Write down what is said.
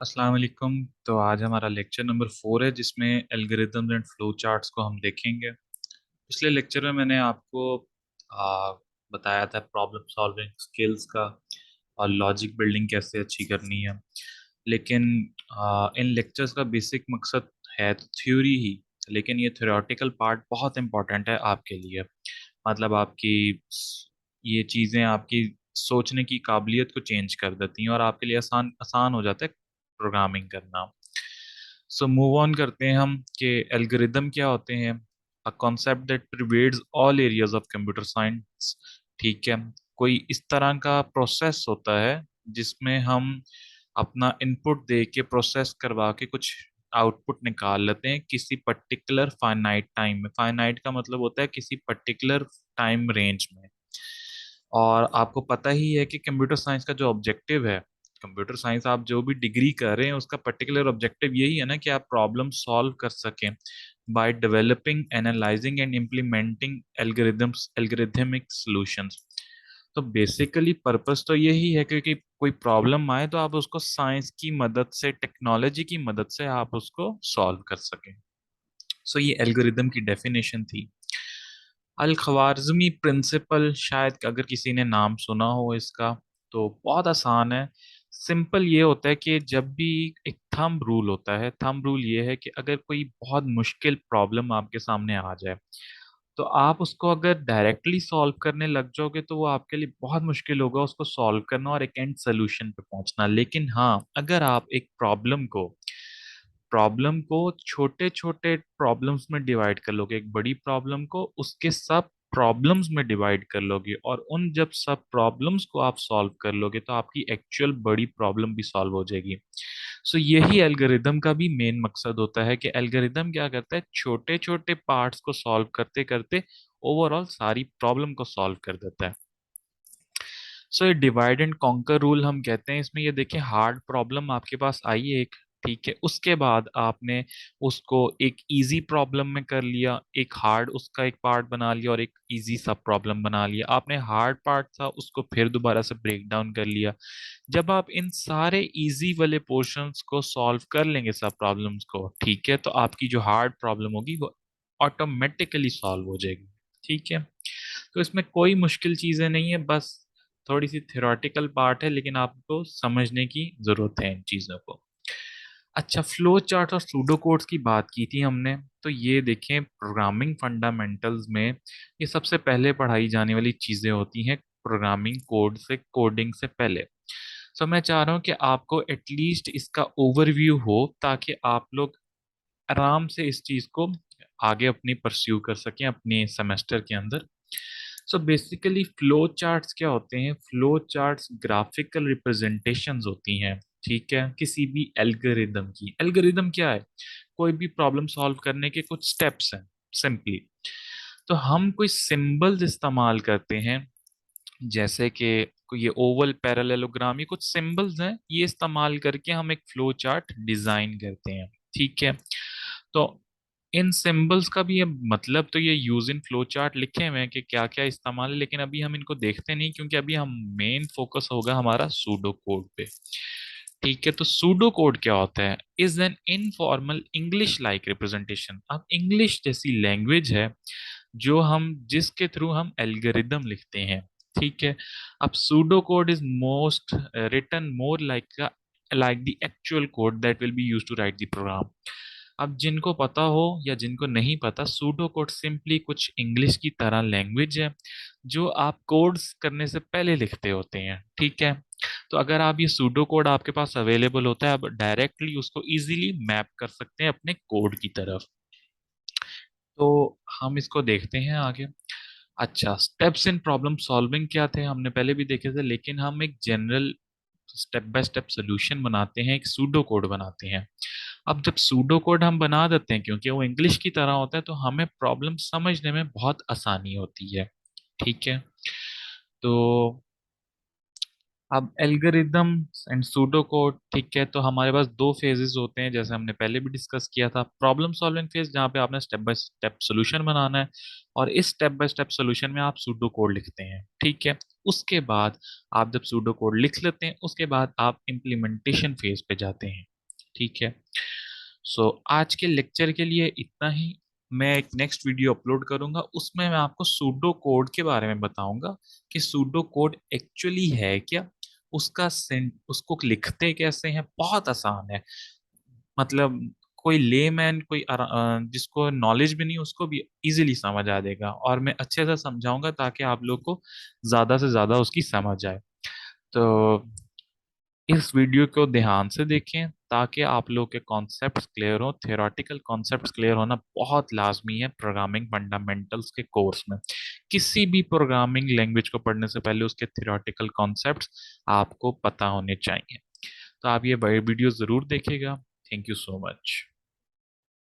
अस्सलाम वालेकुम। तो आज हमारा लेक्चर नंबर 4 है जिसमें एल्गोरिथम्स एंड फ्लो चार्ट्स को हम देखेंगे। पिछले लेक्चर में मैंने आपको आ, बताया था प्रॉब्लम सॉल्विंग स्किल्स का और लॉजिक बिल्डिंग कैसे अच्छी करनी है। लेकिन इन लेक्चर्स का बेसिक मकसद है तो थ्योरी ही, लेकिन ये थ्योरेटिकल पार्ट बहुत इंपॉर्टेंट है आपके लिए। मतलब आपकी ये चीज़ें आपकी सोचने की काबिलियत को चेंज कर देती हैं और आपके लिए आसान आसान हो जाता है प्रोग्रामिंग करना। सो मूव ऑन करते हैं हम कि एल्गोरिदम क्या होते हैं। A concept that pervades all areas of computer science. ठीक है, कोई इस तरह का प्रोसेस होता है जिसमें हम अपना इनपुट दे के प्रोसेस करवा के कुछ आउटपुट निकाल लेते हैं किसी पर्टिकुलर फाइनाइट टाइम में। फाइनाइट का मतलब होता है किसी पर्टिकुलर टाइम रेंज में। और आपको पता ही है कि कंप्यूटर साइंस का जो ऑब्जेक्टिव है, कंप्यूटर साइंस आप जो भी डिग्री कर रहे हैं उसका पर्टिकुलर ऑब्जेक्टिव यही है ना कि आप प्रॉब्लम सॉल्व कर सकें by developing analysing and implementing algorithms algorithmic solutions. तो बेसिकली पर्पस तो यही है क्योंकि कोई प्रॉब्लम आए तो आप उसको साइंस की मदद से, टेक्नोलॉजी की मदद से आप उसको सॉल्व कर सकें। सो ये एल्गोरिदम की डेफिनेशन थी। अल ख्वारिज़मी प्रिंसिपल, शायद अगर किसी ने नाम सुना हो इसका, तो बहुत आसान है। सिंपल ये होता है कि जब भी एक थंब रूल होता है, थंब रूल ये है कि अगर कोई बहुत मुश्किल प्रॉब्लम आपके सामने आ जाए तो आप उसको अगर डायरेक्टली सॉल्व करने लग जाओगे तो वो आपके लिए बहुत मुश्किल होगा उसको सॉल्व करना और एक एंड सोल्यूशन पे पहुंचना। लेकिन हाँ, अगर आप एक प्रॉब्लम को छोटे छोटे प्रॉब्लम्स में डिवाइड कर लोगे, एक बड़ी प्रॉब्लम को उसके सब प्रॉब्लम्स में डिवाइड कर लोगे और उन जब सब प्रॉब्लम्स को आप सॉल्व कर लोगे तो आपकी एक्चुअल बड़ी प्रॉब्लम भी सॉल्व हो जाएगी। सो यही एल्गोरिदम का भी मेन मकसद होता है कि एल्गोरिदम क्या करता है, छोटे छोटे पार्ट्स को सॉल्व करते करते ओवरऑल सारी प्रॉब्लम को सॉल्व कर देता है। सो ये डिवाइड एंड कॉन्कर रूल हम कहते हैं इसमें। ये देखिए, हार्ड प्रॉब्लम आपके पास आई है एक, ठीक है, उसके बाद आपने उसको एक इजी प्रॉब्लम में कर लिया, एक हार्ड उसका एक पार्ट बना लिया और एक इजी सब प्रॉब्लम बना लिया। आपने हार्ड पार्ट था उसको फिर दोबारा से ब्रेक डाउन कर लिया। जब आप इन सारे इजी वाले पोर्शंस को सॉल्व कर लेंगे सब प्रॉब्लम्स को, ठीक है, तो आपकी जो हार्ड प्रॉब्लम होगी वो ऑटोमेटिकली सॉल्व हो जाएगी। ठीक है, तो इसमें कोई मुश्किल चीजें नहीं है, बस थोड़ी सी थ्योरेटिकल पार्ट है, लेकिन आपको समझने की जरूरत है इन चीजों को। अच्छा, फ्लो चार्ट और सूडो कोड्स की बात की थी हमने, तो ये देखें प्रोग्रामिंग फंडामेंटल्स में ये सबसे पहले पढ़ाई जाने वाली चीजें होती हैं प्रोग्रामिंग कोड से, कोडिंग से पहले। सो मैं चाह रहा हूँ कि आपको एटलीस्ट इसका ओवरव्यू हो ताकि आप लोग आराम से इस चीज को आगे अपनी परस्यू कर सकें अपने सेमेस्टर के अंदर। सो बेसिकली फ्लो चार्ट्स क्या होते हैं? फ्लो चार्ट्स ग्राफिकल रिप्रेजेंटेशंस होती हैं, ठीक है, किसी भी एल्गोरिदम की। एल्गोरिदम क्या है? कोई भी प्रॉब्लम सॉल्व करने के कुछ स्टेप्स हैं सिंपली। तो हम कोई सिंबल्स इस्तेमाल करते हैं, जैसे कि कोई ये ओवल पैरेललोग्राम, ये कुछ सिंबल्स हैं, ये इस्तेमाल करके हम एक फ्लो चार्ट डिजाइन करते हैं। ठीक है, तो इन सिंबल्स का भी ये मतलब, तो ये यूज इन फ्लो चार्ट लिखे हुए हैं कि क्या क्या इस्तेमाल है, लेकिन अभी हम इनको देखते नहीं क्योंकि अभी हम मेन फोकस होगा हमारा सूडो कोड पे। ठीक है, तो सूडो कोड क्या होता है? Is an informal English like representation. अब इंग्लिश जैसी लैंग्वेज है जो हम जिसके थ्रू हम एल्गोरिदम लिखते हैं। ठीक है, अब pseudo code is most written more like the actual code that will be use to write the program. अब जिनको पता हो या जिनको नहीं पता, सूडो कोड सिंपली कुछ इंग्लिश की तरह लैंग्वेज है जो आप कोड्स करने से पहले लिखते होते हैं। ठीक है, तो अगर आप ये सूडो कोड आपके पास अवेलेबल होता है, आप डायरेक्टली उसको इजीली मैप कर सकते हैं अपने कोड की तरफ। तो हम इसको देखते हैं आगे। अच्छा, स्टेप्स इन प्रॉब्लम सॉल्विंग क्या थे हमने पहले भी देखे थे, लेकिन हम एक general step by step solution बनाते हैं, एक सूडो कोड बनाते हैं। अब जब सूडो कोड हम बना देते हैं, क्योंकि वो इंग्लिश की तरह होता है, तो हमें प्रॉब्लम समझने में बहुत आसानी होती है। ठीक है, तो अब एल्गोरिदम एंड सूडो कोड, ठीक है, तो हमारे पास दो फेजेस होते हैं, जैसे हमने पहले भी डिस्कस किया था। प्रॉब्लम सॉल्विंग फेज, जहाँ पे आपने स्टेप बाय स्टेप सोल्यूशन बनाना है, और इस स्टेप बाय स्टेप सोल्यूशन में आप सूडो कोड लिखते हैं, ठीक है। उसके बाद आप जब सूडो कोड लिख लेते हैं, उसके बाद आप इम्प्लीमेंटेशन फेज पे जाते हैं, ठीक है। सो आज के लेक्चर के लिए इतना ही। मैं एक नेक्स्ट वीडियो अपलोड करूंगा, उसमें मैं आपको सूडो कोड के बारे में बताऊंगा कि सूडो कोड एक्चुअली है क्या, उसका सेंट उसको लिखते कैसे हैं। बहुत आसान है, मतलब कोई लेमैन, जिसको नॉलेज भी नहीं, उसको भी इजीली समझ आ जाएगा, और मैं अच्छे से समझाऊंगा ताकि आप लोग को ज्यादा से ज्यादा उसकी समझ आए। तो इस वीडियो को ध्यान से देखें ताकि आप लोग के कॉन्सेप्ट्स क्लियर हो। थियोरेटिकल कॉन्सेप्ट्स क्लियर होना बहुत लाजमी है प्रोग्रामिंग फंडामेंटल्स के कोर्स में। किसी भी प्रोग्रामिंग लैंग्वेज को पढ़ने से पहले उसके थियोरेटिकल कॉन्सेप्ट्स आपको पता होने चाहिए। तो आप ये बड़े वीडियो जरूर देखिएगा। Thank you so much.